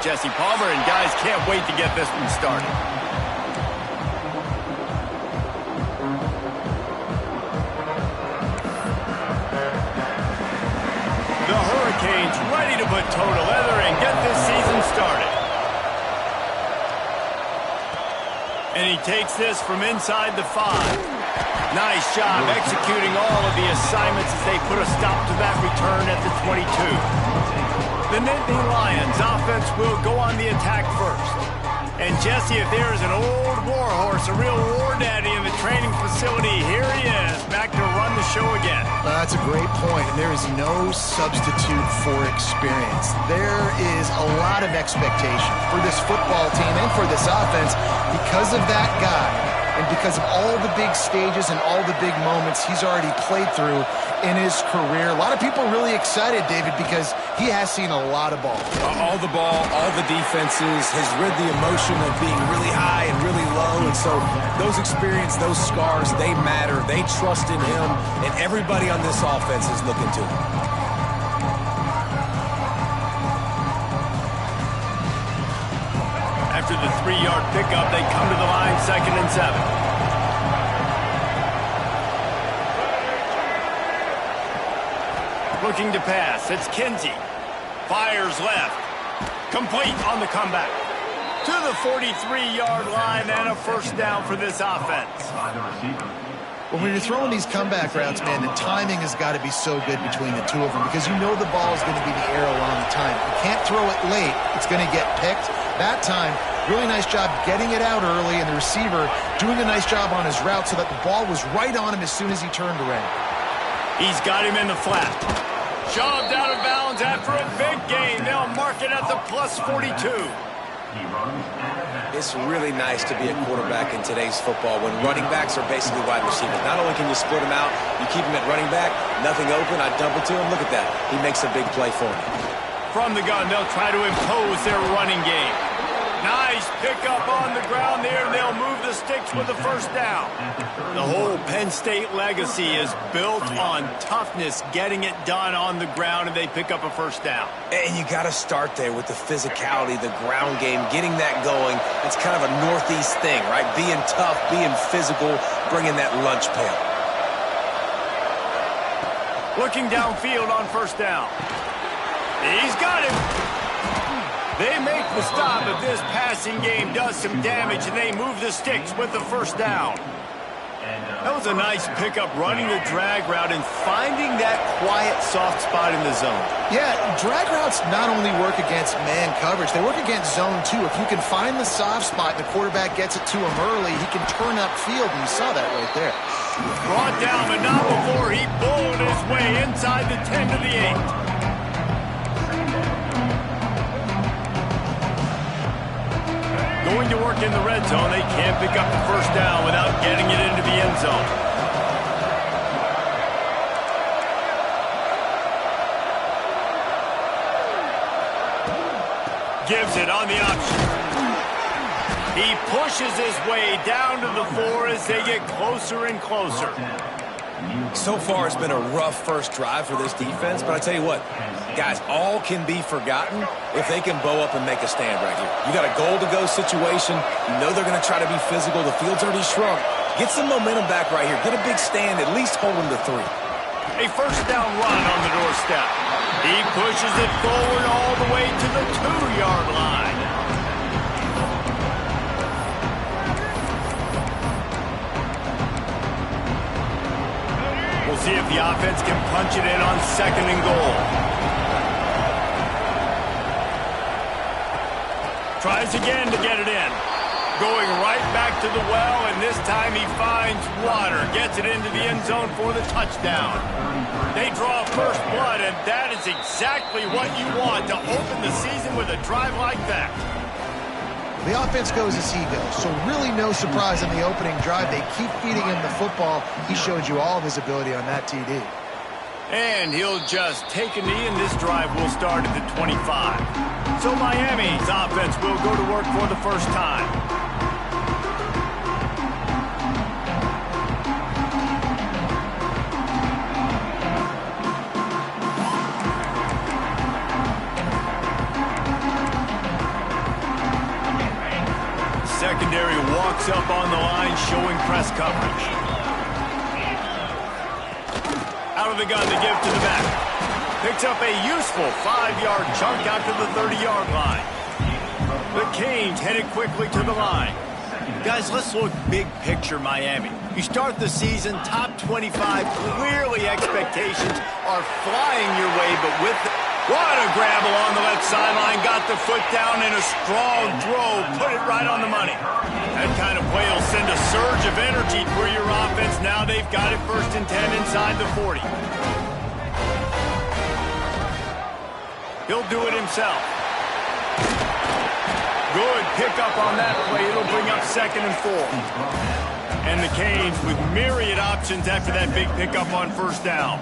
Jesse Palmer, and guys can't wait to get this one started. The Hurricanes ready to put toe to leather and get this season started. And he takes this from inside the 5. Nice job executing all of the assignments as they put a stop to that return at the 22. The Nittany Lions offense will go on the attack first. And Jesse, if there is an old war horse, a real war daddy in the training facility, here he is, back to run the show again. That's a great point, and there is no substitute for experience. There is a lot of expectation for this football team and for this offense because of that guy and because of all the big stages and all the big moments he's already played through in his career. A lot of people are really excited, David, because he has seen a lot of ball. All the ball, all the defenses, has rid the emotion of being really high and really low. And so those experiences, those scars, they matter. They trust in him, and everybody on this offense is looking to him. After the 3-yard pickup, they come to the line, 2nd and 7. Looking to pass, it's Kinsey. Fires left. Complete on the comeback. To the 43-yard line and a first down for this offense. Well, when you're throwing these comeback routes, man, the timing has got to be so good between the two of them because you know the ball is going to be in the air a long time. You can't throw it late. It's going to get picked. That time, really nice job getting it out early, and the receiver doing a nice job on his route so that the ball was right on him as soon as he turned around. He's got him in the flat. Shoved out of bounds after a big gain. They'll mark it at the plus 42. It's really nice to be a quarterback in today's football when running backs are basically wide receivers. Not only can you split them out, you keep them at running back, nothing open, I dump it to him. Look at that. He makes a big play for me. From the gun, they'll try to impose their running game. Nice pickup on the ground there, and they'll move the sticks with the first down. The whole Penn State legacy is built on toughness, getting it done on the ground, and they pick up a first down. And you got to start there with the physicality, the ground game, getting that going. It's kind of a Northeast thing, right? Being tough, being physical, bringing that lunch pail. Looking downfield on first down. He's got him. They make the stop, but this passing game does some damage, and they move the sticks with the first down. That was a nice pickup, running the drag route and finding that quiet, soft spot in the zone. Yeah, drag routes not only work against man coverage, they work against zone too. If you can find the soft spot and the quarterback gets it to him early, he can turn upfield, and you saw that right there. Brought down, but not before he bowled his way inside the 10 to the 8. Going to work in the red zone. They can't pick up the first down without getting it into the end zone. Gives it on the option. He pushes his way down to the 4 as they get closer and closer. So far, it's been a rough first drive for this defense, but I tell you what, guys, all can be forgotten if they can bow up and make a stand right here. You got a goal-to-go situation. You know they're going to try to be physical. The field's already shrunk. Get some momentum back right here. Get a big stand, at least hold them to 3. A first down run on the doorstep. He pushes it forward all the way to the 2-yard line. We'll see if the offense can punch it in on 2nd and goal. Tries again to get it in. Going right back to the well, and this time he finds water. Gets it into the end zone for the touchdown. They draw first blood, and that is exactly what you want to open the season with a drive like that. The offense goes as he goes, so really no surprise on the opening drive. They keep feeding him the football. He showed you all of his ability on that TD. And he'll just take a knee, and this drive will start at the 25. So Miami's offense will go to work for the first time. secondary walks up on the line, showing press coverage. Out of the gun, the give to the back. Picks up a useful 5-yard chunk out to the 30-yard line. The Canes headed quickly to the line. Guys, let's look big picture Miami. You start the season top 25. Clearly expectations are flying your way, but with what a grab along the left sideline. Got the foot down in a strong throw. Put it right on the money. That kind of play will send a surge of energy through your offense. Now they've got it 1st and 10 inside the 40. He'll do it himself. Good pickup on that play. It'll bring up 2nd and 4. And the Canes with myriad options after that big pickup on 1st down.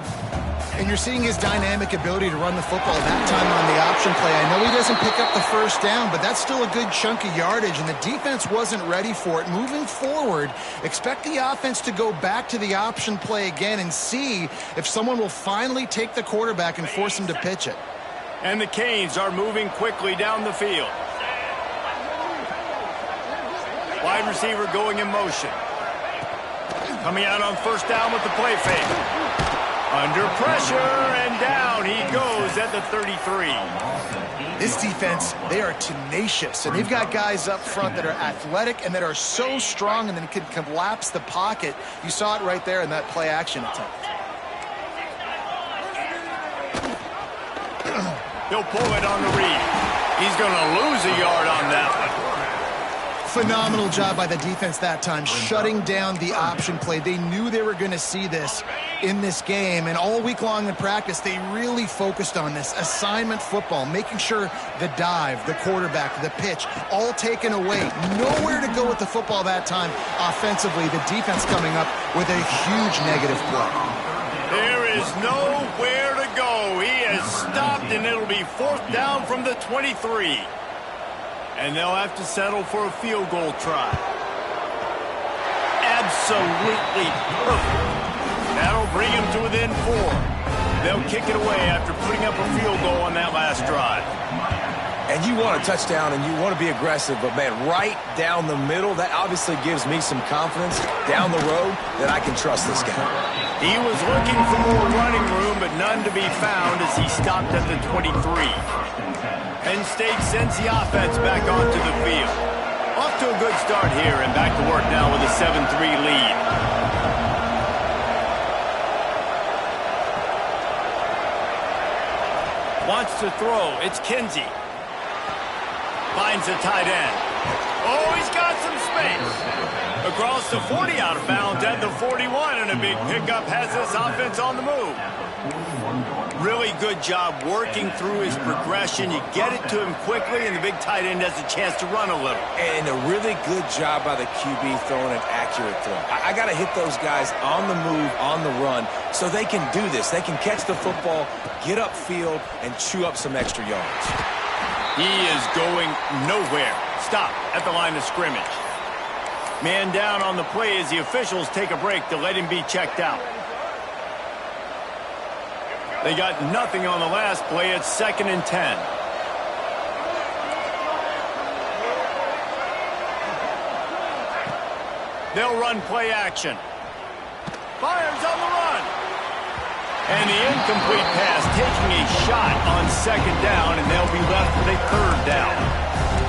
And you're seeing his dynamic ability to run the football that time on the option play. I know he doesn't pick up the 1st down, but that's still a good chunk of yardage, and the defense wasn't ready for it. Moving forward, expect the offense to go back to the option play again and see if someone will finally take the quarterback and force him to pitch it. And the Canes are moving quickly down the field. Wide receiver going in motion. Coming out on 1st down with the play fake. Under pressure, and down he goes at the 33. This defense, they are tenacious, and they've got guys up front that are athletic and that are so strong and then can collapse the pocket. You saw it right there in that play action attempt. He'll pull it on the read. He's going to lose a yard on that one. Phenomenal job by the defense that time, shutting down the option play. They knew they were going to see this in this game, and all week long in practice, they really focused on this assignment football, making sure the dive, the quarterback, the pitch, all taken away. Nowhere to go with the football that time offensively. The defense coming up with a huge negative play. There is nowhere to go. He has stopped, and it'll be 4th down from the 23. And they'll have to settle for a field goal try. Absolutely perfect. That'll bring him to within 4. They'll kick it away after putting up a field goal on that last drive. And you want a touchdown and you want to be aggressive, but, man, right down the middle, that obviously gives me some confidence down the road that I can trust this guy. He was looking for more running room, but none to be found as he stopped at the 23. Penn State sends the offense back onto the field. Off to a good start here and back to work now with a 7-3 lead. Wants to throw. It's Kinsey. Finds a tight end. Oh, he's got some space. Across the 40, out of bounds at the 41, and a big pickup has this offense on the move. Really good job working through his progression. You get it to him quickly, and the big tight end has a chance to run a little. And a really good job by the QB throwing an accurate throw. I got to hit those guys on the move, on the run, so they can do this. They can catch the football, get upfield, and chew up some extra yards. He is going nowhere. Stop at the line of scrimmage. Man down on the play as the officials take a break to let him be checked out. They got nothing on the last play. It's 2nd and 10. They'll run play action. Fires on the run. And the incomplete pass taking a shot on 2nd down, and they'll be left with a 3rd down.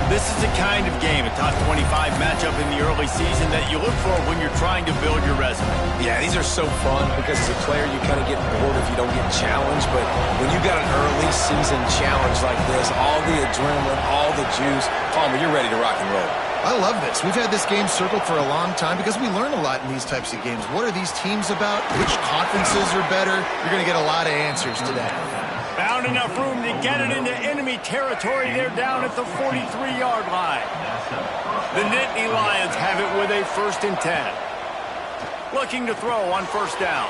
This is the kind of game, a top 25 matchup in the early season, that you look for when you're trying to build your resume. Yeah, these are so fun because as a player you kind of get bored if you don't get challenged, but when you got an early season challenge like this, all the adrenaline, all the juice, Palmer, you're ready to rock and roll. I love this. We've had this game circled for a long time because we learn a lot in these types of games. What are these teams about? Which conferences are better? You're going to get a lot of answers today. Found enough room to get it into enemy territory. They're down at the 43-yard line. The Nittany Lions have it with a 1st and 10. Looking to throw on 1st down.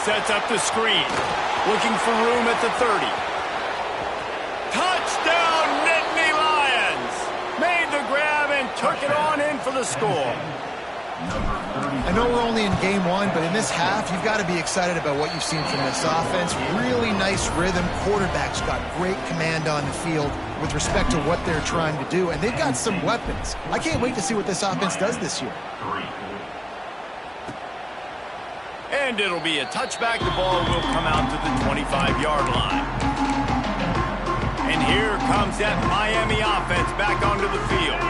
Sets up the screen. Looking for room at the 30. Touchdown, Nittany Lions! Made the grab and took it on in for the score. I know we're only in game one, but in this half, you've got to be excited about what you've seen from this offense. Really nice rhythm. Quarterback's got great command on the field with respect to what they're trying to do, and they've got some weapons. I can't wait to see what this offense does this year. And it'll be a touchback. The ball will come out to the 25-yard line. And here comes that Miami offense back onto the field.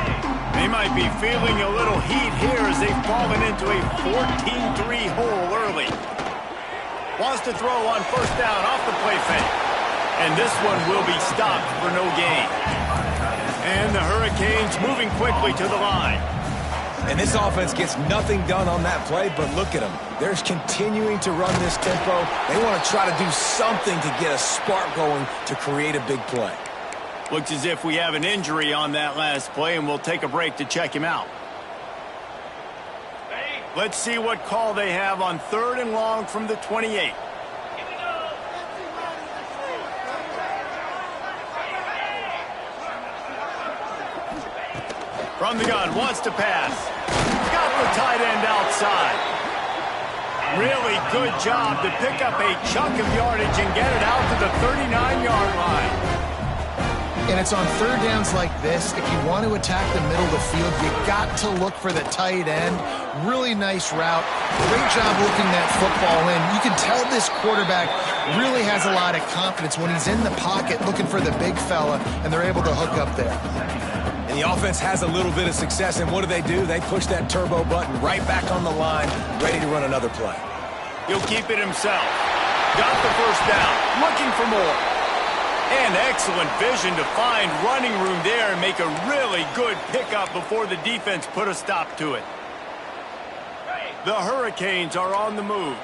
They might be feeling a little heat here as they've fallen into a 14-3 hole early. Wants to throw on first down off the play fake. And this one will be stopped for no gain. And the Hurricanes moving quickly to the line. And this offense gets nothing done on that play, but look at them. They're continuing to run this tempo. They want to try to do something to get a spark going to create a big play. Looks as if we have an injury on that last play, and we'll take a break to check him out. Let's see what call they have on 3rd and long from the 28. From the gun, wants to pass. Got the tight end outside. Really good job to pick up a chunk of yardage and get it out to the 39-yard line. And it's on third downs like this. If you want to attack the middle of the field, you got to look for the tight end. Really nice route. Great job looking that football in. You can tell this quarterback really has a lot of confidence when he's in the pocket looking for the big fella, and they're able to hook up there. And the offense has a little bit of success, and what do? They push that turbo button right back on the line, ready to run another play. He'll keep it himself. Got the first down. Looking for more. And excellent vision to find running room there and make a really good pickup before the defense put a stop to it. The Hurricanes are on the move.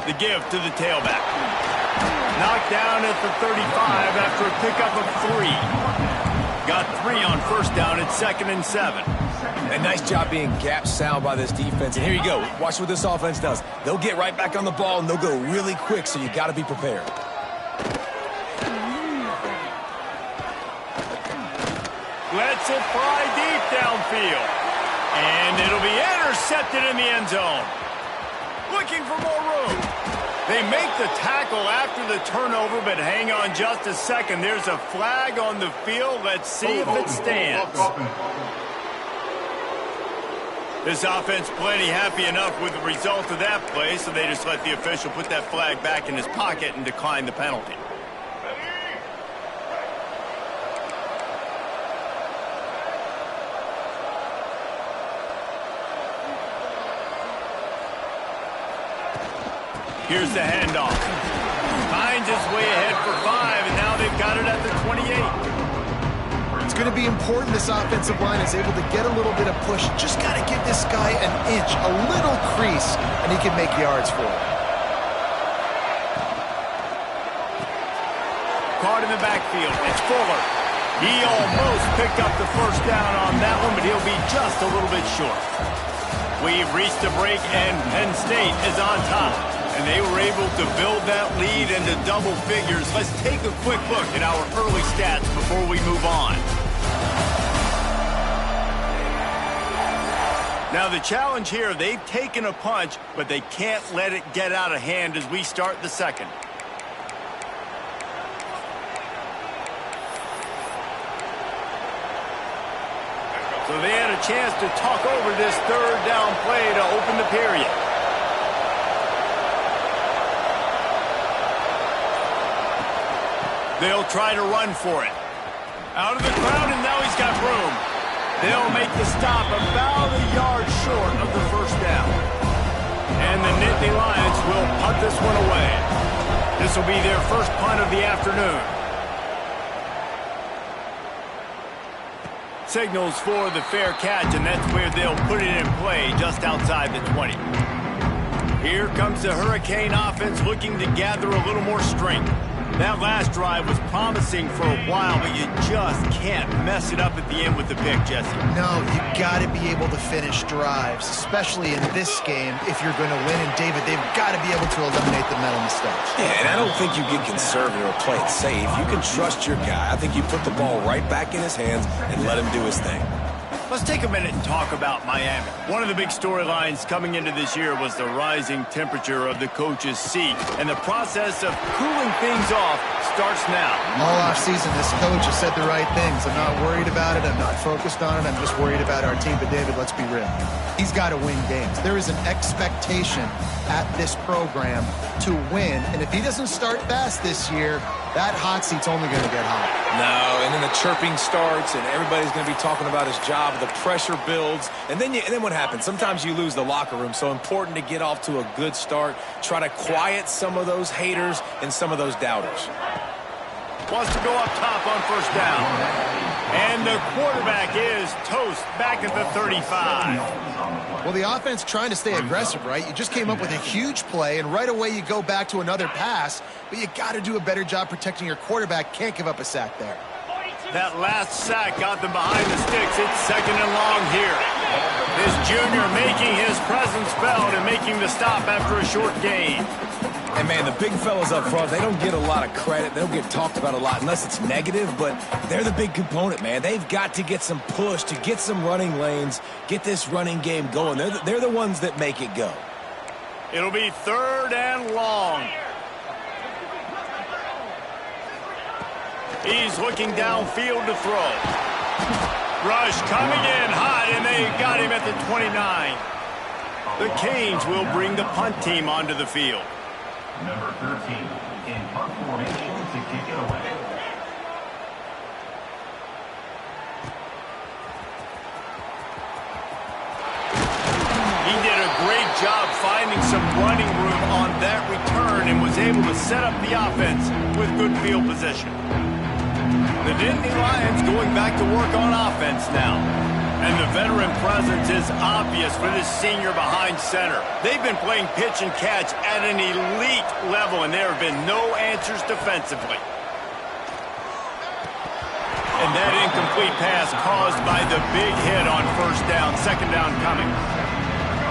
The give to the tailback. Knocked down at the 35 after a pickup of 3. Got 3 on first down at 2nd and 7. A nice job being gap sound by this defense. And here you go. Watch what this offense does. They'll get right back on the ball, and they'll go really quick, so you got to be prepared. Lets it fly deep downfield. And it'll be intercepted in the end zone. Looking for more room. They make the tackle after the turnover, but hang on just a second. There's a flag on the field. Let's see if it stands. This offense plenty happy enough with the result of that play, so they just let the official put that flag back in his pocket and decline the penalty. Here's the handoff. Finds his way ahead for 5, and now they've got it at the 28. It's going to be important this offensive line is able to get a little bit of push. Just got to give this guy an inch, a little crease, and he can make yards for it. Caught in the backfield. It's Fuller. He almost picked up the first down on that one, but he'll be just a little bit short. We've reached a break, and Penn State is on top. And they were able to build that lead into double figures. Let's take a quick look at our early stats before we move on. Now the challenge here, they've taken a punch, but they can't let it get out of hand as we start the second. So they had a chance to talk over this third down play to open the period. They'll try to run for it. Out of the crowd, and now he's got room. They'll make the stop about a yard short of the first down. And the Nittany Lions will punt this one away. This will be their first punt of the afternoon. Signals for the fair catch, and that's where they'll put it in play just outside the 20. Here comes the Hurricane offense looking to gather a little more strength. That last drive was promising for a while, but you just can't mess it up at the end with the pick, Jesse. No, you got to be able to finish drives, especially in this game if you're going to win. And, David, they've got to be able to eliminate the mental mistakes. Yeah, and I don't think you get conservative or play it safe. You can trust your guy. I think you put the ball right back in his hands and let him do his thing. Let's take a minute and talk about Miami. One of the big storylines coming into this year was the rising temperature of the coach's seat, and the process of cooling things off starts now. All offseason, this coach has said the right things. I'm not worried about it. I'm not focused on it. I'm just worried about our team. But, David, let's be real. He's got to win games. There is an expectation at this program to win, and if he doesn't start fast this year, that hot seat's only going to get hot. No, and then the chirping starts, and everybody's going to be talking about his job. The pressure builds, and then what happens? Sometimes you lose the locker room, so important to get off to a good start. Try to quiet some of those haters and some of those doubters. Wants to go up top on first down. And the quarterback is toast back at the 35. Well, the offense trying to stay aggressive, right? You just came up with a huge play, and right away you go back to another pass, but you got to do a better job protecting your quarterback. Can't give up a sack there. That last sack got them behind the sticks. It's second and long here. This junior making his presence felt and making the stop after a short gain. And, man, the big fellas up front, they don't get a lot of credit. They don't get talked about a lot unless it's negative, but they're the big component, man. They've got to get some push, to get some running lanes, get this running game going. They're the ones that make it go. It'll be third and long. He's looking downfield to throw. Rush coming in hot, and they got him at the 29. The Canes will bring the punt team onto the field. Number 13 in punt formation to kick it away. He did a great job finding some running room on that return and was able to set up the offense with good field position. The Nittany Lions going back to work on offense now. And the veteran presence is obvious for this senior behind center. They've been playing pitch and catch at an elite level, and there have been no answers defensively. And that incomplete pass caused by the big hit on first down, second down coming.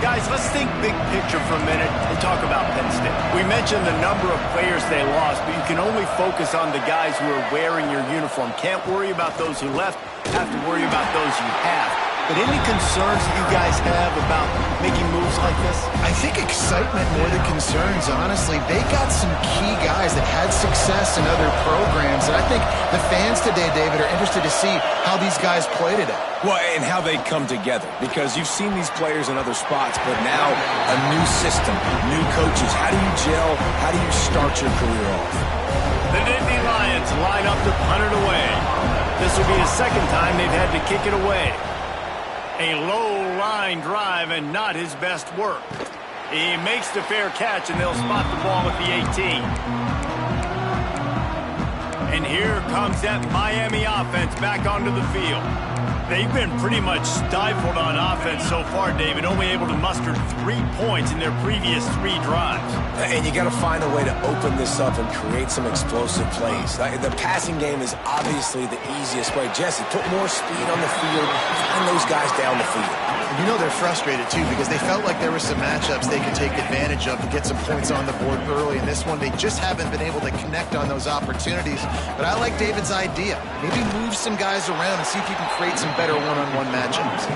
Guys, let's think big picture for a minute and talk about Penn State. We mentioned the number of players they lost, but you can only focus on the guys who are wearing your uniform. Can't worry about those who left, have to worry about those you have. But any concerns that you guys have about making moves like this? I think excitement more than concerns, honestly. They got some key guys that had success in other programs, and I think the fans today, David, are interested to see how these guys play today. Well, and how they come together, because you've seen these players in other spots, but now a new system, new coaches. How do you gel? How do you start your career off? The Nittany Lions line up to punt it away. This will be the second time they've had to kick it away. A low line drive and not his best work. He makes the fair catch, and they'll spot the ball at the 18. And here comes that Miami offense back onto the field. They've been pretty much stifled on offense so far, David, only able to muster 3 points in their previous 3 drives. And you got to find a way to open this up and create some explosive plays. The passing game is obviously the easiest way. Jesse, put more speed on the field, find those guys down the field. You know they're frustrated, too, because they felt like there were some matchups they could take advantage of to get some points on the board early. In this one, they just haven't been able to connect on those opportunities. But I like David's idea. Maybe move some guys around and see if you can create some better one-on-one matchups.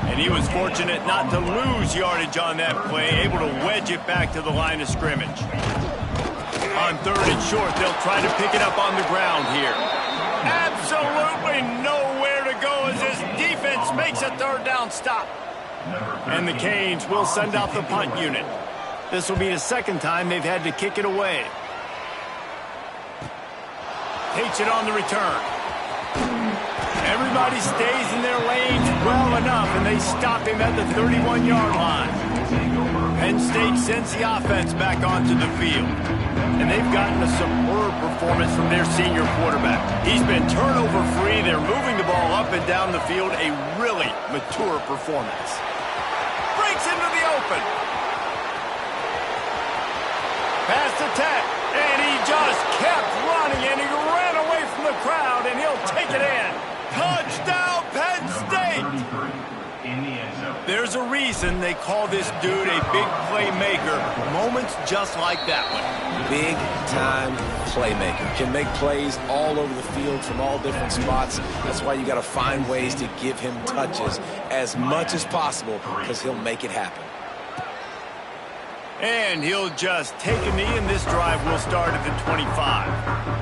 And he was fortunate not to lose yardage on that play, able to wedge it back to the line of scrimmage. On third and short, they'll try to pick it up on the ground here. Absolutely nowhere to go as this defense makes a third down stop. And the Canes will send out the punt unit. This will be the second time they've had to kick it away. Takes it on the return. Everybody stays in their lanes well enough, and they stop him at the 31-yard line. Penn State sends the offense back onto the field. And they've gotten a superb performance from their senior quarterback. He's been turnover-free. They're moving the ball up and down the field. A really mature performance. Breaks into the open. Pass to Tech, and he just kept running. reason they call this dude a big playmaker. Moments just like that one. Big-time playmaker. Can make plays all over the field from all different spots. That's why you got to find ways to give him touches as much as possible because he'll make it happen. And he'll just take a knee, and this drive will start at the 25.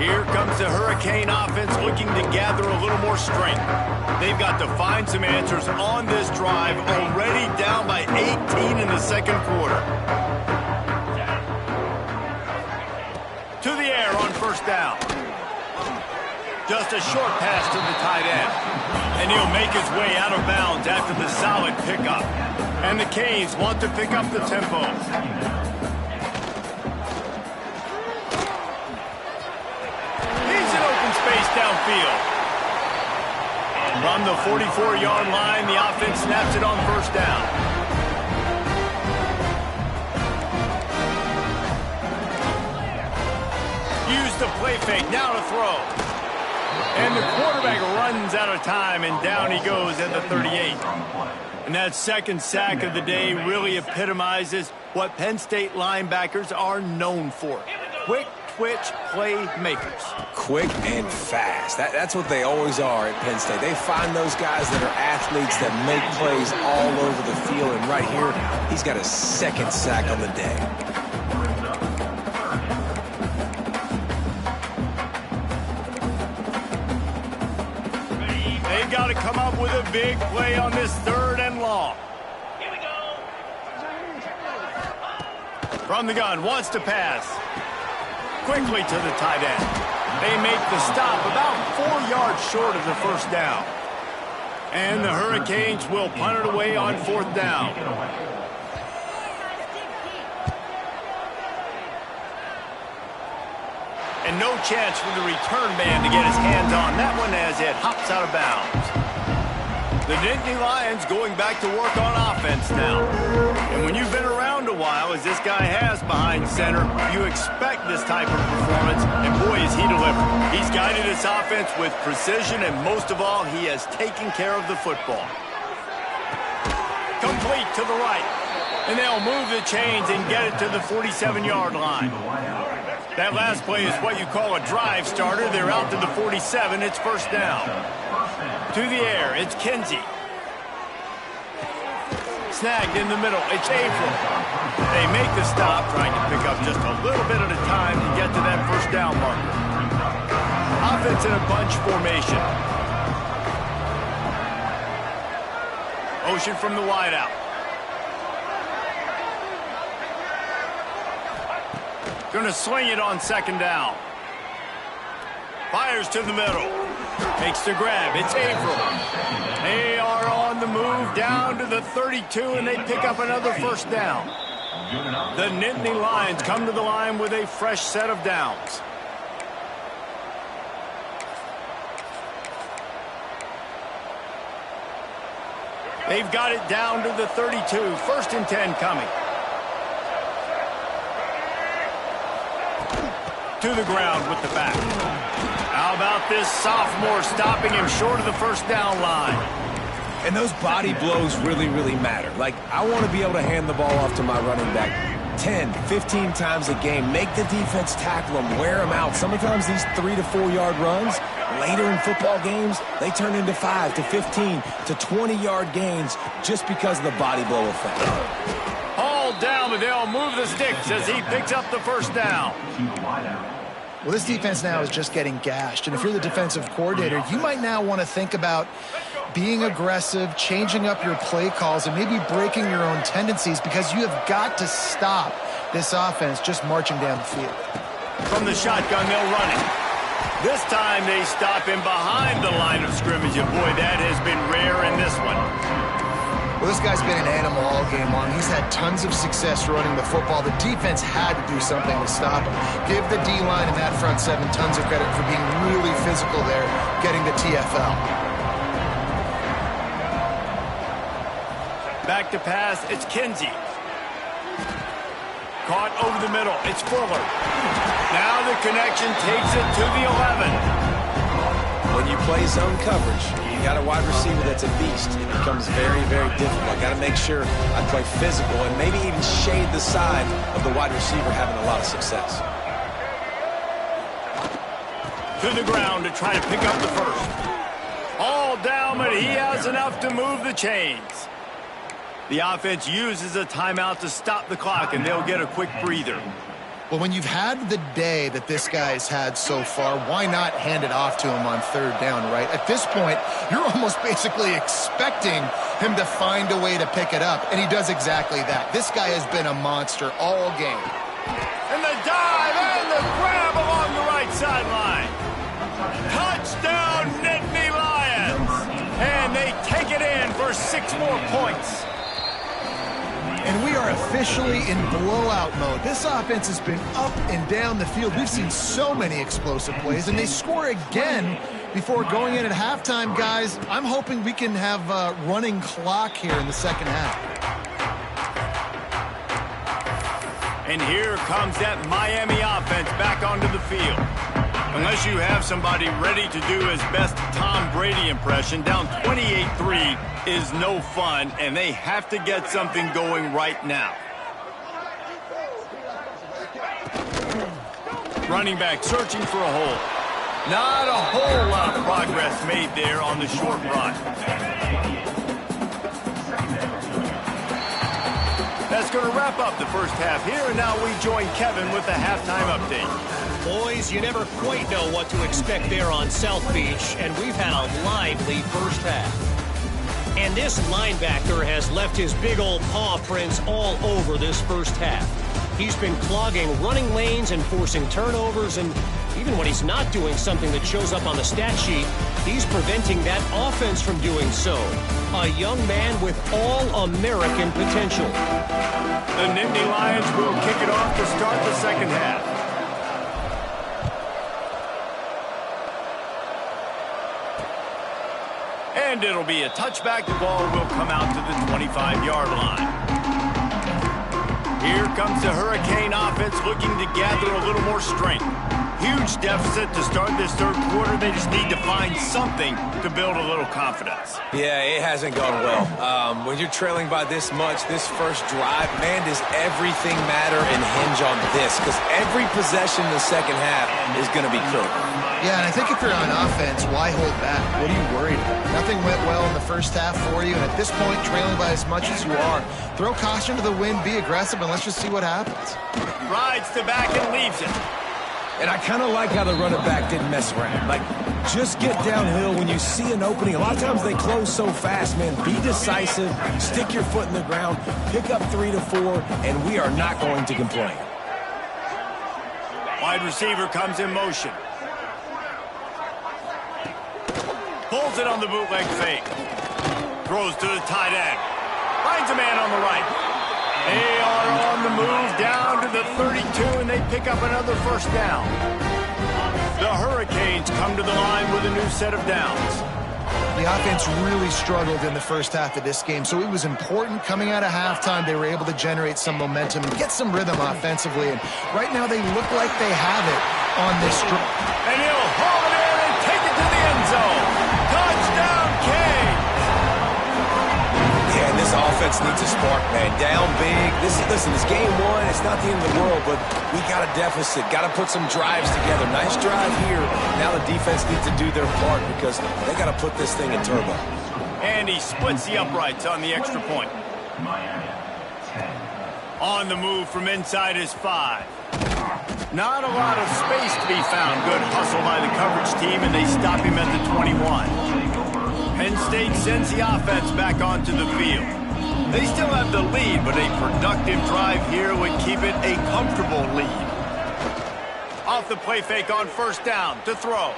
Here comes the Hurricane offense looking to gather a little more strength. They've got to find some answers on this drive, already down by 18 in the second quarter. To the air on first down. Just a short pass to the tight end. And he'll make his way out of bounds after the solid pickup. And the Canes want to pick up the tempo. He's in open space downfield. From the 44-yard line, the offense snaps it on first down. Use the play fake, now to throw. And the quarterback runs out of time, and down he goes at the 38. And that second sack of the day really epitomizes what Penn State linebackers are known for. Quick twitch playmakers. Quick and fast. That's what they always are at Penn State. They find those guys that are athletes that make plays all over the field. And right here, he's got his second sack on the day. They've got to come up with a big play on this third and long. Here we go. From the gun, wants to pass. Quickly to the tight end. They make the stop about 4 yards short of the first down. And the Hurricanes will punt it away on fourth down. And no chance for the return man to get his hands on that one as it hops out of bounds. The Nittany Lions going back to work on offense now. And when you've been around a while, as this guy has behind center, you expect this type of performance, and boy, is he delivered. He's guided his offense with precision, and most of all, he has taken care of the football. Complete to the right. And they'll move the chains and get it to the 47-yard line. That last play is what you call a drive starter. They're out to the 47. It's first down. To the air, it's Kinsey. Snagged in the middle, it's April. They make the stop, trying to pick up just a little bit at a time to get to that first down marker. Offense in a bunch formation. Motion from the wideout. Going to sling it on second down. Fires to the middle. Makes the grab. It's April. They are on the move down to the 32, and they pick up another first down. The Nittany Lions come to the line with a fresh set of downs. They've got it down to the 32. First and 10 coming. To the ground with the back. How about this sophomore stopping him short of the first down line? And those body blows really, really matter. Like, I want to be able to hand the ball off to my running back 10, 15 times a game. Make the defense tackle him, wear him out. Sometimes these 3 to 4 yard runs, later in football games, they turn into 5 to 15 to 20 yard gains just because of the body blow effect. Hauled down, but they'll move the sticks as he picks up the first down. Well, this defense now is just getting gashed. And if you're the defensive coordinator, you might now want to think about being aggressive, changing up your play calls, and maybe breaking your own tendencies, because you have got to stop this offense just marching down the field. From the shotgun, they'll run it. This time they stop him behind the line of scrimmage, and boy, that has been rare in this one. Well, this guy's been an animal all game long. He's had tons of success running the football. The defense had to do something to stop him. Give the D-line and that front seven tons of credit for being really physical there, getting the TFL. Back to pass, it's Kinsey. Caught over the middle, it's Fuller. Now the connection takes it to the 11. when you play zone coverage, you got a wide receiver that's a beast. It becomes very, very difficult. I got to make sure I play physical and maybe even shade the side of the wide receiver having a lot of success. To the ground to try to pick up the first. All down, but he has enough to move the chains. The offense uses a timeout to stop the clock, and they'll get a quick breather. Well, when you've had the day that this guy's had so far, why not hand it off to him on third down, right? At this point, you're almost basically expecting him to find a way to pick it up, and he does exactly that. This guy has been a monster all game. And the dive and the grab along the right sideline. Touchdown, Nittany Lions! And they take it in for 6 more points. And we are officially in blowout mode. This offense has been up and down the field. We've seen so many explosive plays, and they score again before going in at halftime, guys. I'm hoping we can have a running clock here in the second half. And here comes that Miami offense back onto the field. Unless you have somebody ready to do his best Tom Brady impression, down 28-3 is no fun, and they have to get something going right now. Running back searching for a hole. Not a whole lot of progress made there on the short run. That's going to wrap up the first half here, and now we join Kevin with the halftime update. Boys, you never quite know what to expect there on South Beach, and we've had a lively first half. And this linebacker has left his big old paw prints all over this first half. He's been clogging running lanes and forcing turnovers, and even when he's not doing something that shows up on the stat sheet, he's preventing that offense from doing so. A young man with all-American potential. The Nittany Lions will kick it off to start the second half. And it'll be a touchback. The ball will come out to the 25-yard line. Here comes the Hurricane offense looking to gather a little more strength. Huge deficit to start this third quarter. They just need to find something to build a little confidence. Yeah, it hasn't gone well. When you're trailing by this much, this first drive, man, does everything matter and hinge on this? Because every possession in the second half is going to be critical. Yeah, and I think if you're on offense, why hold back? What are you worried about? Nothing went well in the first half for you, and at this point, trailing by as much as you are, throw caution to the wind, be aggressive, and let's just see what happens. Rides the back and leaves it. And I kind of like how the running back didn't mess around. Like, just get downhill when you see an opening. A lot of times they close so fast, man. Be decisive, stick your foot in the ground, pick up 3 to 4, and we are not going to complain. Wide receiver comes in motion. Pulls it on the bootleg fake. Throws to the tight end. Finds a man on the right. They are on the move down to the 32, and they pick up another first down. The Hurricanes come to the line with a new set of downs. The offense really struggled in the first half of this game, so it was important coming out of halftime. They were able to generate some momentum and get some rhythm offensively, and right now they look like they have it on this drive. And he'll haul it in and take it to the end zone. Touchdown, Canes! Yeah, and this offense needs a spark, man. Down big. Listen, it's game one. It's not the end of the world, but we got a deficit. Got to put some drives together. Nice drive here. Now the defense needs to do their part because they got to put this thing in turbo. And he splits the uprights on the extra point. On the move from inside his 5. Not a lot of space to be found. Good hustle by the coverage team, and they stop him at the 21. Penn State sends the offense back onto the field. They still have the lead, but a productive drive here would keep it a comfortable lead. Off the play fake on first down to throw.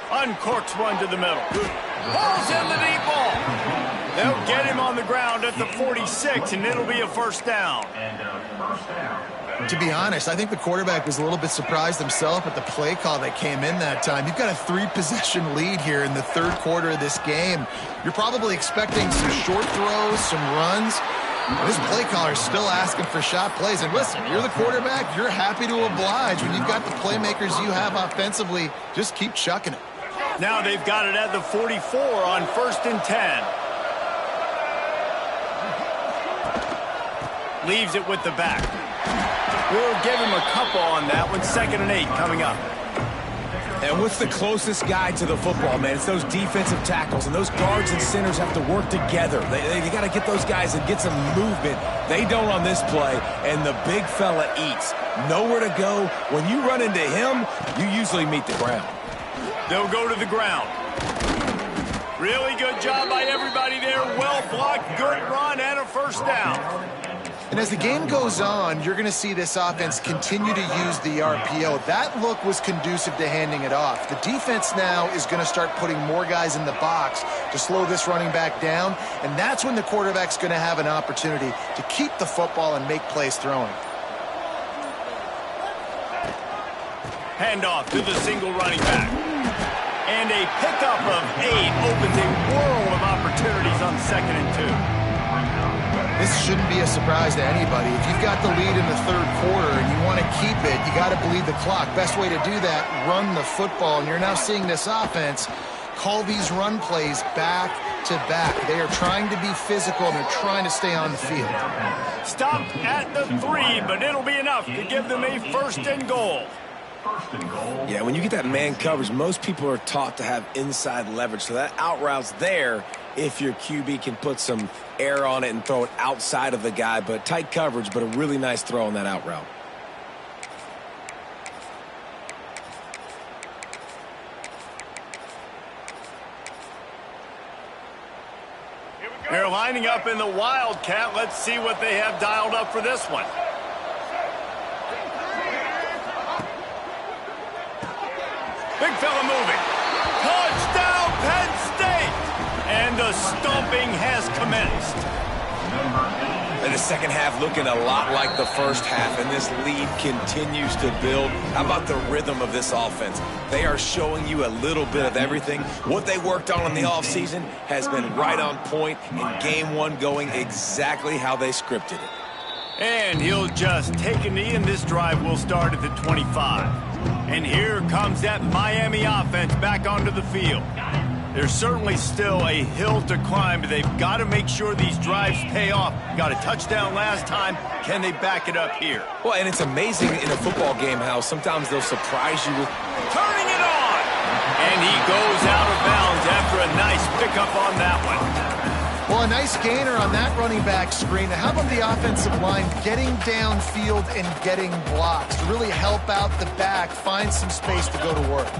Uncorks one to the middle. Pulls in the deep ball. They'll get him on the ground at the 46, and it'll be a first down. To be honest, I think the quarterback was a little bit surprised himself at the play call that came in that time. You've got a 3-possession lead here in the third quarter of this game. You're probably expecting some short throws, some runs. This play caller is still asking for shot plays. And listen, you're the quarterback. You're happy to oblige. When you've got the playmakers you have offensively, just keep chucking it. Now they've got it at the 44 on 1st and 10. Leaves it with the back. We'll give him a couple on that one. 2nd and 8 coming up. And what's the closest guy to the football, man? It's those defensive tackles, and those guards and centers have to work together. They got to get those guys and get some movement. They don't on this play, and the big fella eats. Nowhere to go. When you run into him, you usually meet the ground. They'll go to the ground. Really good job by everybody there. Well blocked, good run, and a 1st down. And as the game goes on, you're going to see this offense continue to use the RPO. That look was conducive to handing it off. The defense now is going to start putting more guys in the box to slow this running back down, and that's when the quarterback's going to have an opportunity to keep the football and make plays throwing. Handoff to the single running back. And a pickup of 8 opens a world of opportunities on 2nd and 2. This shouldn't be a surprise to anybody. If you've got the lead in the 3rd quarter and you want to keep it, you got to bleed the clock. Best way to do that, run the football. And you're now seeing this offense call these run plays back to back. They are trying to be physical and they're trying to stay on the field. Stopped at the 3, but it'll be enough to give them a 1st and goal. Yeah, when you get that man coverage, most people are taught to have inside leverage. So that out route's there if your QB can put some air on it and throw it outside of the guy. But tight coverage, but a really nice throw on that out route. They're lining up in the Wildcat. Let's see what they have dialed up for this one. Big fella moving. Touchdown, Penn State! And the stomping has commenced. And the second half looking a lot like the first half, and this lead continues to build. How about the rhythm of this offense? They are showing you a little bit of everything. What they worked on in the offseason has been right on point, and game 1 going exactly how they scripted it. And he'll just take a knee, and this drive will start at the 25. And here comes that Miami offense back onto the field. There's certainly still a hill to climb, but they've got to make sure these drives pay off. Got a touchdown last time. Can they back it up here? Well, and it's amazing in a football game how sometimes they'll surprise you with turning it on. And he goes out of bounds after a nice pickup on that one. Well, a nice gainer on that running back screen. How about the offensive line getting downfield and getting blocks to really help out the back, find some space to go to work.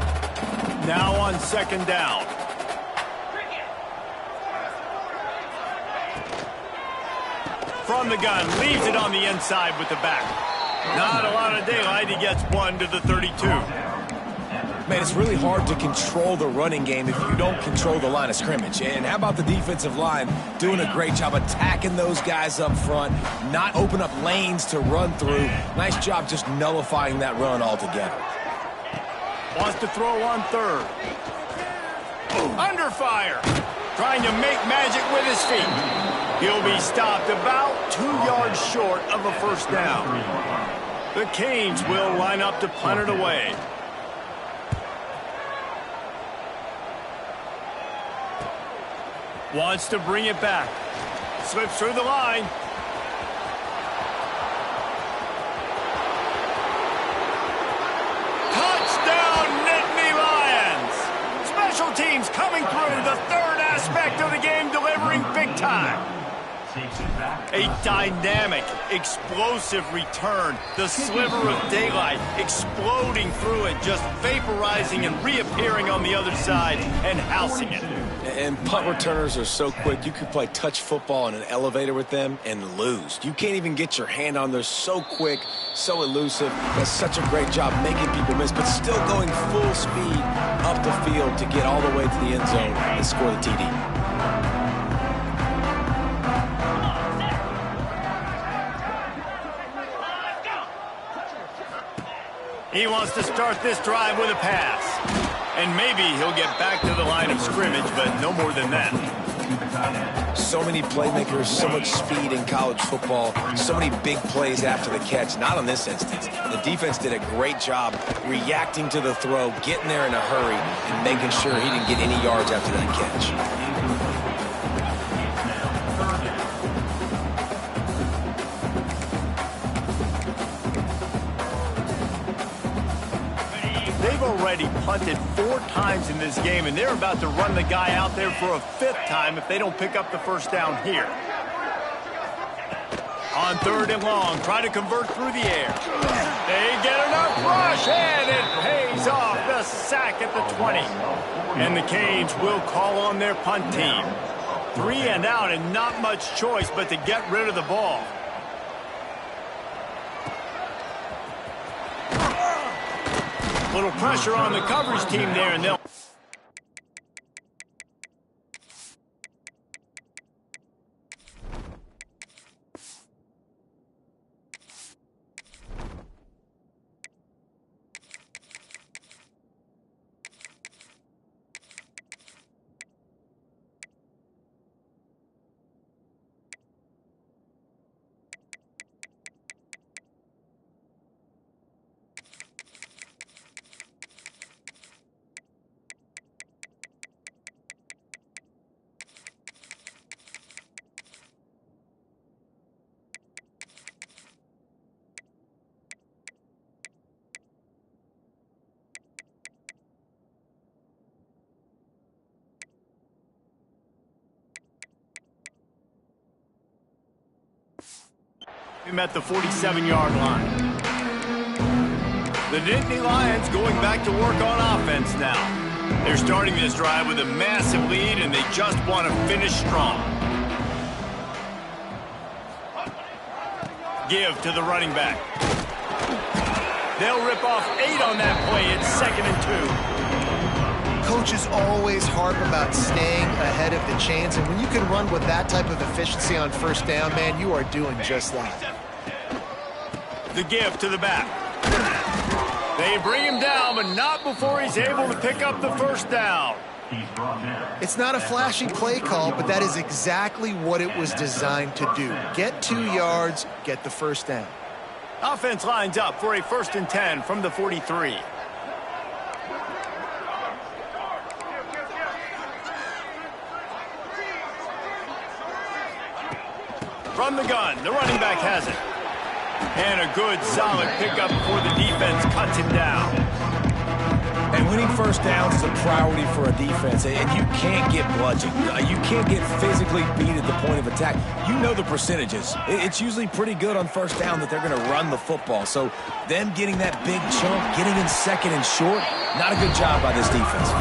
Now on 2nd down. From the gun, leaves it on the inside with the back. Not a lot of daylight. He gets 1 to the 32. Man, it's really hard to control the running game if you don't control the line of scrimmage. And how about the defensive line doing a great job attacking those guys up front, not open up lanes to run through. Nice job just nullifying that run altogether. Wants to throw on 3rd. Under fire. Trying to make magic with his feet. He'll be stopped about 2 yards short of a 1st down. The Canes will line up to punt it away. Wants to bring it back. Slips through the line. Touchdown, Nittany Lions! Special teams coming through, the 3rd aspect of the game, delivering big time. A dynamic, explosive return. The sliver of daylight exploding through it, just vaporizing and reappearing on the other side and housing it. And punt returners are so quick. You could play touch football in an elevator with them and lose. You can't even get your hand on. They're so quick, so elusive. Does such a great job making people miss, but still going full speed up the field to get all the way to the end zone and score the TD. He wants to start this drive with a pass. And maybe he'll get back to the line of scrimmage, but no more than that. So many playmakers, so much speed in college football, so many big plays after the catch. Not in this instance. The defense did a great job reacting to the throw, getting there in a hurry, and making sure he didn't get any yards after that catch. They've already punted 4 times in this game, and they're about to run the guy out there for a 5th time if they don't pick up the first down here. On 3rd and long, try to convert through the air. They get enough rush, and it pays off. The sack at the 20. And the Canes will call on their punt team. 3 and out, and not much choice but to get rid of the ball. Little pressure on the coverage team there, and they'll... Him at the 47-yard line. The Nittany Lions going back to work on offense now. They're starting this drive with a massive lead, and they just want to finish strong. Give to the running back. They'll rip off 8 on that play. It's 2nd and 2. Coaches always harp about staying ahead of the chains, and when you can run with that type of efficiency on first down, man, you are doing just that. The give to the back. They bring him down, but not before he's able to pick up the first down. It's not a flashy play call, but that is exactly what it was designed to do. Get 2 yards, get the first down. Offense lines up for a 1st and 10 from the 43. From the gun, the running back has it. And a good, solid pickup before the defense cuts him down. And winning first downs is a priority for a defense, and you can't get bludgeoned. You can't get physically beat at the point of attack. You know the percentages. It's usually pretty good on first down that they're going to run the football. So them getting that big chunk, getting in 2nd and short, not a good job by this defense.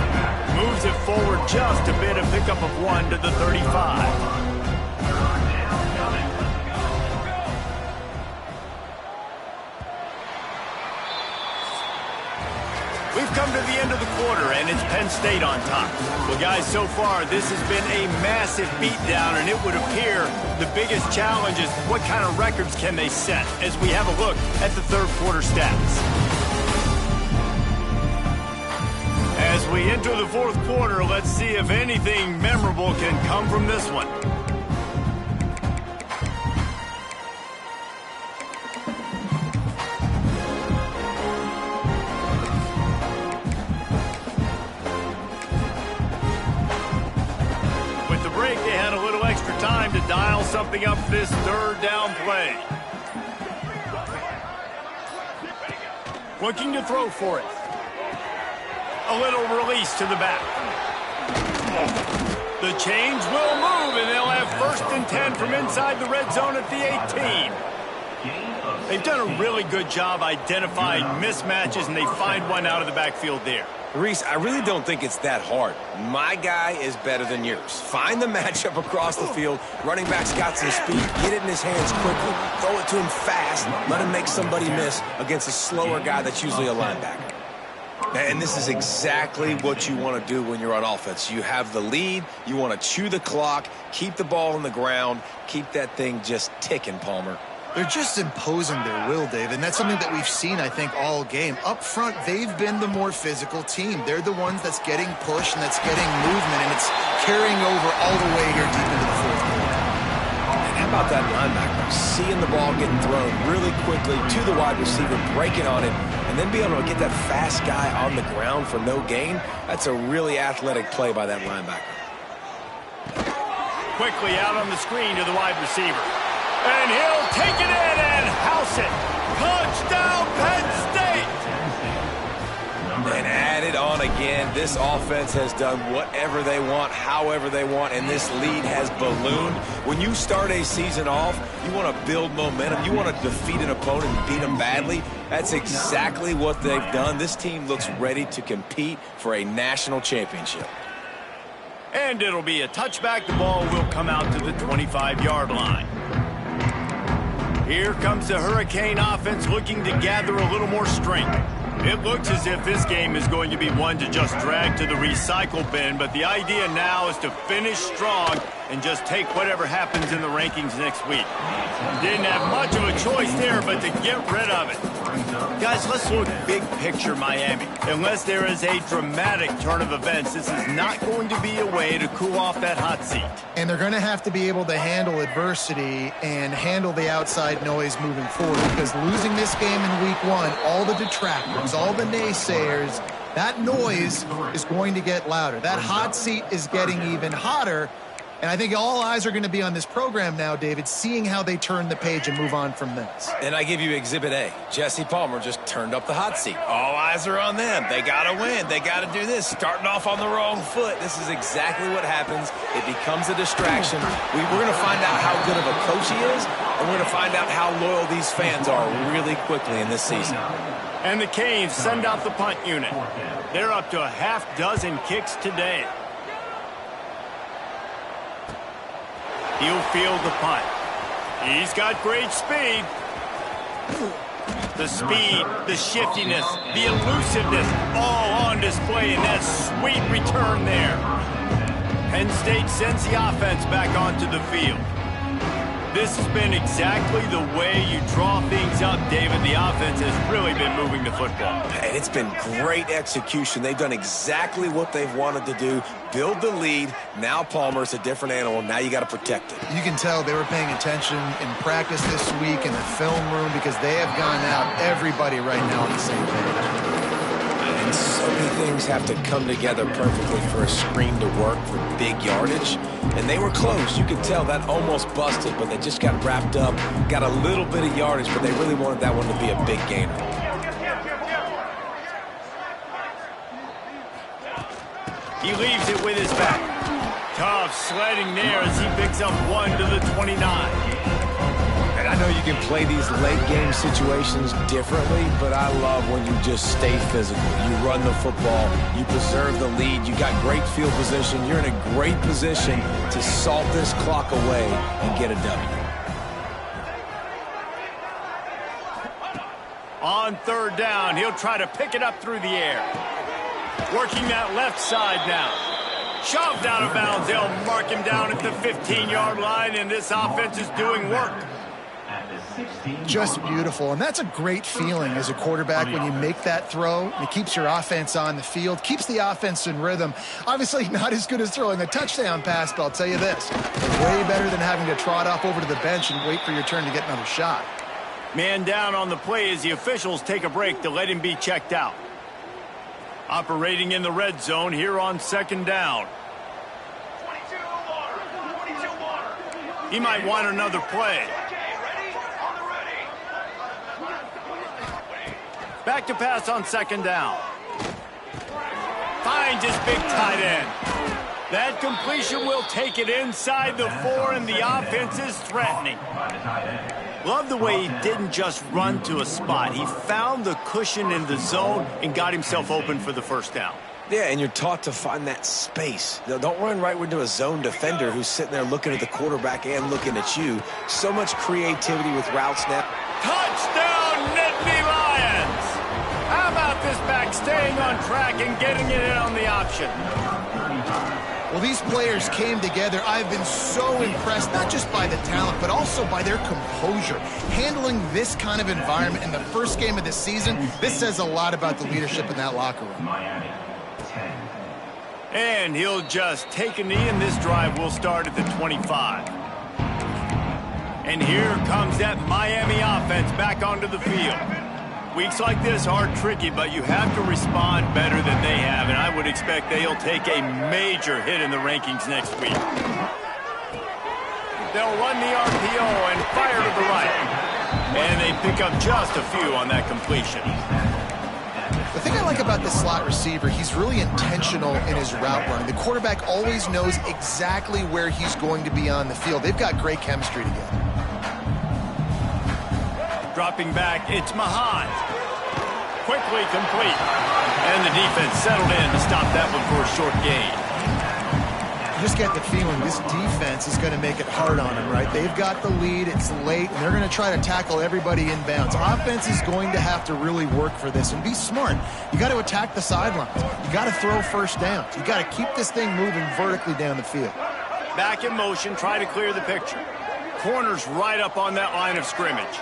Moves it forward just a bit, a pickup of 1 to the 35. We've come to the end of the quarter, and it's Penn State on top. Well, guys, so far, this has been a massive beatdown, and it would appear the biggest challenge is what kind of records can they set as we have a look at the 3rd quarter stats. As we enter the 4th quarter, let's see if anything memorable can come from this one. They had a little extra time to dial something up for this 3rd down play. Looking to throw for it. A little release to the back. The chains will move, and they'll have 1st and 10 from inside the red zone at the 18. They've done a really good job identifying mismatches, and they find one out of the backfield there. Reese, I really don't think it's that hard. My guy is better than yours. Find the matchup across the field. Running back's got some speed. Get it in his hands quickly. Throw it to him fast. Let him make somebody miss against a slower guy that's usually a linebacker. And this is exactly what you want to do when you're on offense. You have the lead. You want to chew the clock, keep the ball on the ground, keep that thing just ticking, Palmer. They're just imposing their will, Dave, and that's something that we've seen, I think, all game. Up front, they've been the more physical team. They're the ones that's getting pushed and that's getting movement, and it's carrying over all the way here deep into the fourth quarter. And how about that linebacker? Seeing the ball getting thrown really quickly to the wide receiver, breaking on it, and then be able to get that fast guy on the ground for no gain. That's a really athletic play by that linebacker. Quickly out on the screen to the wide receiver. And he'll take it in and house it. Touchdown, Penn State! And add it on again. This offense has done whatever they want, however they want, and this lead has ballooned. When you start a season off, you want to build momentum. You want to defeat an opponent and beat them badly. That's exactly what they've done. This team looks ready to compete for a national championship. And it'll be a touchback. The ball will come out to the 25-yard line. Here comes the Hurricane offense looking to gather a little more strength. It looks as if this game is going to be one to just drag to the recycle bin, but the idea now is to finish strong and just take whatever happens in the rankings next week. Didn't have much of a choice there, but to get rid of it. Guys, let's look big picture Miami. Unless there is a dramatic turn of events, this is not going to be a way to cool off that hot seat. And they're going to have to be able to handle adversity and handle the outside noise moving forward, because losing this game in week one, all the detractors, all the naysayers, that noise is going to get louder. That hot seat is getting even hotter. And I think all eyes are going to be on this program now, David, seeing how they turn the page and move on from this. And I give you Exhibit A. Jesse Palmer just turned up the hot seat. All eyes are on them. They got to win. They got to do this. Starting off on the wrong foot. This is exactly what happens. It becomes a distraction. We're going to find out how good of a coach he is, and we're going to find out how loyal these fans are really quickly in this season. And the Canes send out the punt unit. They're up to a half dozen kicks today. He'll field the punt. He's got great speed. The speed, the shiftiness, the elusiveness, all on display in that sweet return there. Penn State sends the offense back onto the field. This has been exactly the way you draw things up, David. The offense has really been moving the football. And it's been great execution. They've done exactly what they've wanted to do. Build the lead. Now Palmer's a different animal. Now you got to protect it. You can tell they were paying attention in practice this week in the film room, because they have gone out, everybody right now on the same page. And so many things have to come together perfectly for a screen to work for big yardage. And they were close. You could tell that almost busted, but they just got wrapped up, got a little bit of yardage, but they really wanted that one to be a big gainer. He leaves it with his back. Tough sledding there as he picks up one to the 29. And I know you can play these late game situations differently, but I love when you just stay physical. You run the football, you preserve the lead, you got great field position, you're in a great position to salt this clock away and get a W. On third down, he'll try to pick it up through the air. Working that left side now. Shoved out of bounds. They'll mark him down at the 15-yard line, and this offense is doing work. Just beautiful, and that's a great feeling as a quarterback when you make that throw. It keeps your offense on the field, keeps the offense in rhythm. Obviously not as good as throwing a touchdown pass, but I'll tell you this, way better than having to trot off over to the bench and wait for your turn to get another shot. Man down on the play as the officials take a break to let him be checked out. Operating in the red zone here on second down. He might want another play. Back to pass on second down. Finds his big tight end. That completion will take it inside the 4, and the offense is threatening. Love the way he didn't just run to a spot. He found the cushion in the zone and got himself open for the first down. Yeah, and you're taught to find that space. Don't run right into a zone defender who's sitting there looking at the quarterback and looking at you. So much creativity with route snap. Touchdown, Nittany Lions! How about this back staying on track and getting it in on the option? Well, these players came together. I've been so impressed, not just by the talent, but also by their composure. Handling this kind of environment in the first game of the season, this says a lot about the leadership in that locker room. Miami, 10. And he'll just take a knee, and this drive will start at the 25. And here comes that Miami offense back onto the field. Weeks like this are tricky, but you have to respond better than they have, and I would expect they'll take a major hit in the rankings next week. They'll run the RPO and fire to the right. And they pick up just a few on that completion. The thing I like about the slot receiver, he's really intentional in his route running. The quarterback always knows exactly where he's going to be on the field. They've got great chemistry together. Dropping back, it's Mahan. Quickly complete. And the defense settled in to stop that one for a short gain. You just get the feeling this defense is going to make it hard on them, right? They've got the lead, it's late, and they're going to try to tackle everybody inbounds. Offense is going to have to really work for this and be smart. You got to attack the sidelines. You got to throw first downs. You got to keep this thing moving vertically down the field. Back in motion, try to clear the picture. Corner's right up on that line of scrimmage.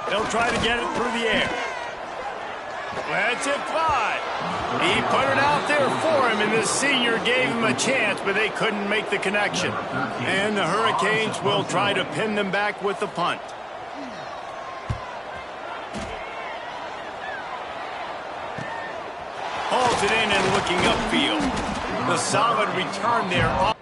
They'll try to get it through the air. Let's it fly. He put it out there for him, and the senior gave him a chance, but they couldn't make the connection. And the Hurricanes will try to pin them back with the punt. Hauls it in and looking upfield. The solid return there.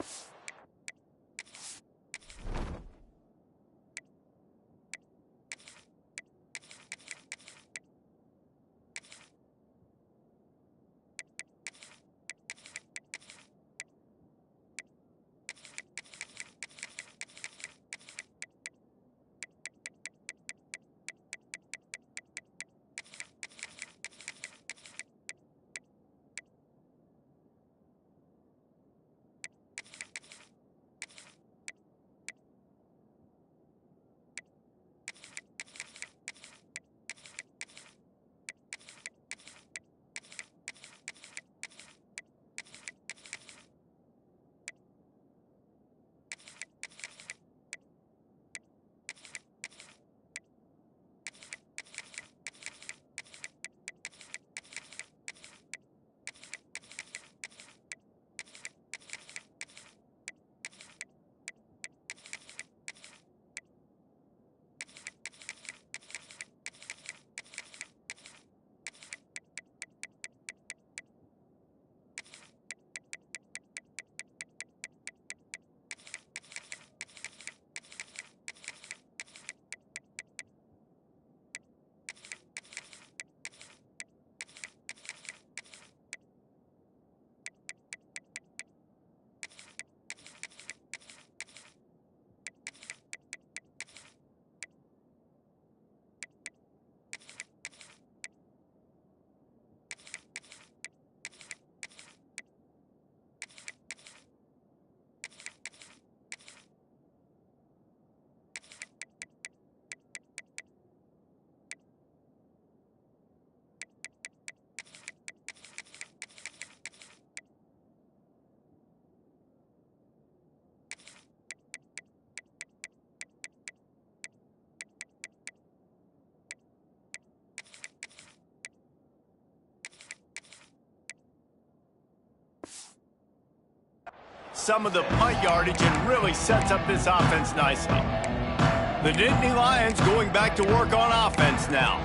Some of the punt yardage and really sets up this offense nicely. The Nittany Lions going back to work on offense now.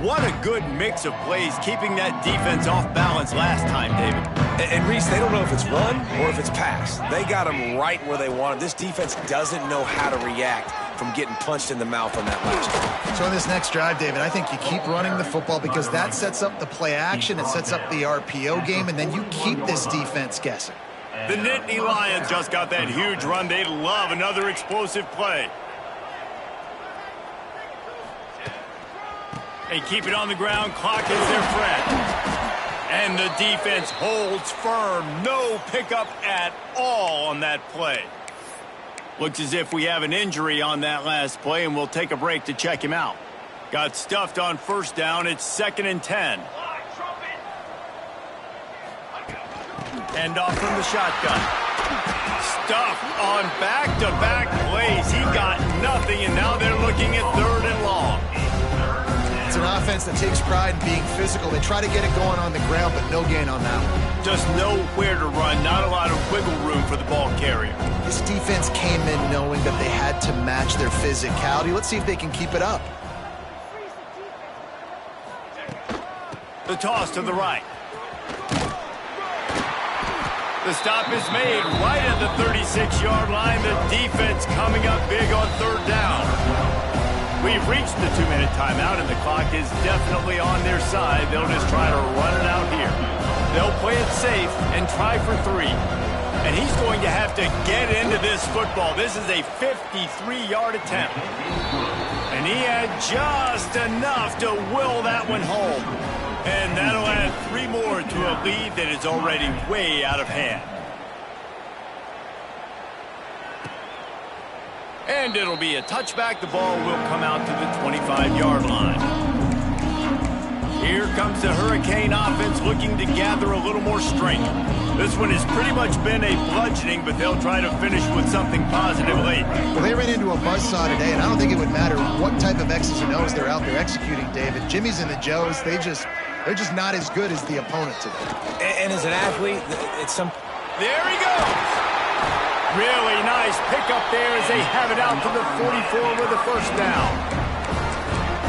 What a good mix of plays, keeping that defense off balance last time, David. And Reese, they don't know if it's run or if it's pass. They got them right where they want them. This defense doesn't know how to react from getting punched in the mouth on that last drive. So in this next drive, David, I think you keep running the football because that sets up the play action, it sets up the RPO game, and then you keep this defense guessing. The Nittany Lions just got that huge run. They love another explosive play. They keep it on the ground. Clock is their friend. And the defense holds firm. No pickup at all on that play. Looks as if we have an injury on that last play, and we'll take a break to check him out. Got stuffed on first down. It's 2nd and 10. Hand off from the shotgun. Stuff on back-to-back plays. He got nothing, and now they're looking at 3rd and long. It's an offense that takes pride in being physical. They try to get it going on the ground, but no gain on that one. Just nowhere to run. Not a lot of wiggle room for the ball carrier. This defense came in knowing that they had to match their physicality. Let's see if they can keep it up. The toss to the right. The stop is made right at the 36-yard line. The defense coming up big on 3rd down. We've reached the 2-minute timeout, and the clock is definitely on their side. They'll just try to run it out here. They'll play it safe and try for 3. And he's going to have to get into this football. This is a 53-yard attempt. And he had just enough to will that one home. And that'll add 3 more to a lead that is already way out of hand. And it'll be a touchback. The ball will come out to the 25-yard line. Here comes the Hurricane offense looking to gather a little more strength. This one has pretty much been a bludgeoning, but they'll try to finish with something positive late. Well, they ran into a buzzsaw today, and I don't think it would matter what type of X's and O's they're out there executing, David. Jimmy's and the Joes, they're just not as good as the opponent today. And as an athlete, it's some... There he goes! Really nice pickup there as they have it out to the 44 with a 1st down.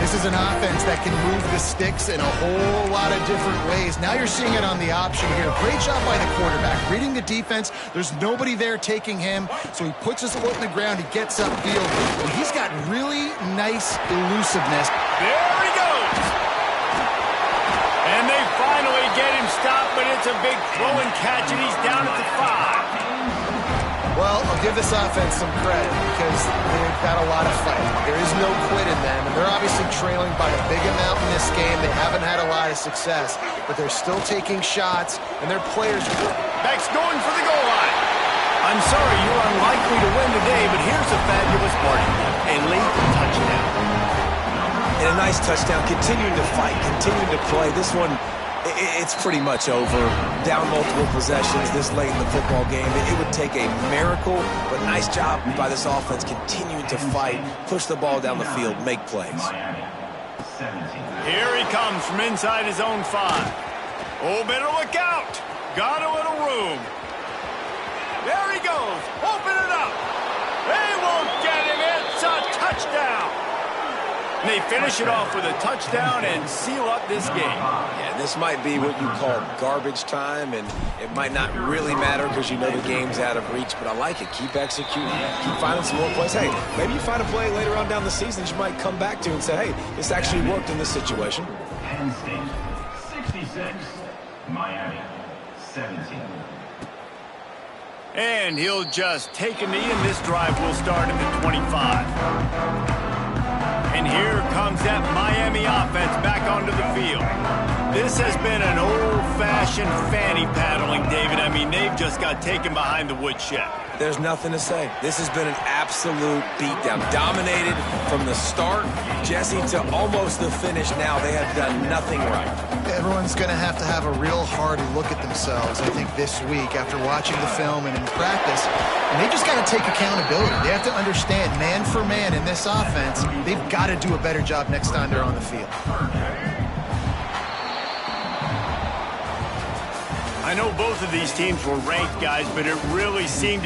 This is an offense that can move the sticks in a whole lot of different ways. Now you're seeing it on the option here. Great job by the quarterback. Reading the defense, there's nobody there taking him, so he puts his foot in the ground, he gets upfield, and he's got really nice elusiveness. There he goes! And they finally get him stopped, but it's a big throw and catch, and he's down at the 5. Well, I'll give this offense some credit because they've got a lot of fight. There is no quit in them, and they're obviously trailing by a big amount in this game. They haven't had a lot of success, but they're still taking shots, and their players... Beck's going for the goal line. I'm sorry you're unlikely to win today, but here's a fabulous party. A late touchdown. And a nice touchdown, continuing to fight, continuing to play. This one, it's pretty much over. Down multiple possessions this late in the football game. It would take a miracle, but nice job by this offense continuing to fight, push the ball down the field, make plays. Here he comes from inside his own 5. Oh, better look out. Got a little room. There he goes. Open it up. They won't get him. It's a touchdown. And they finish it off with a touchdown and seal up this game. Yeah, this might be what you call garbage time, and it might not really matter because you know the game's out of reach, but I like it. Keep executing. Keep finding some more plays. Hey, maybe you find a play later on down the season that you might come back to and say, hey, this actually worked in this situation. Penn State, 66. Miami, 17. And he'll just take a knee, and this drive will start at the 25. And here comes that Miami offense back onto the field. This has been an old-fashioned fanny paddling, David. I mean, they've just got taken behind the woodshed. There's nothing to say. This has been an absolute beatdown. Dominated from the start, Jesse, to almost the finish now. They have done nothing right. Everyone's going to have a real hard look at themselves, I think, this week after watching the film and in practice. And they just got to take accountability. They have to understand, man for man in this offense, they've got to do a better job next time they're on the field. I know both of these teams were ranked, guys, but it really seemed as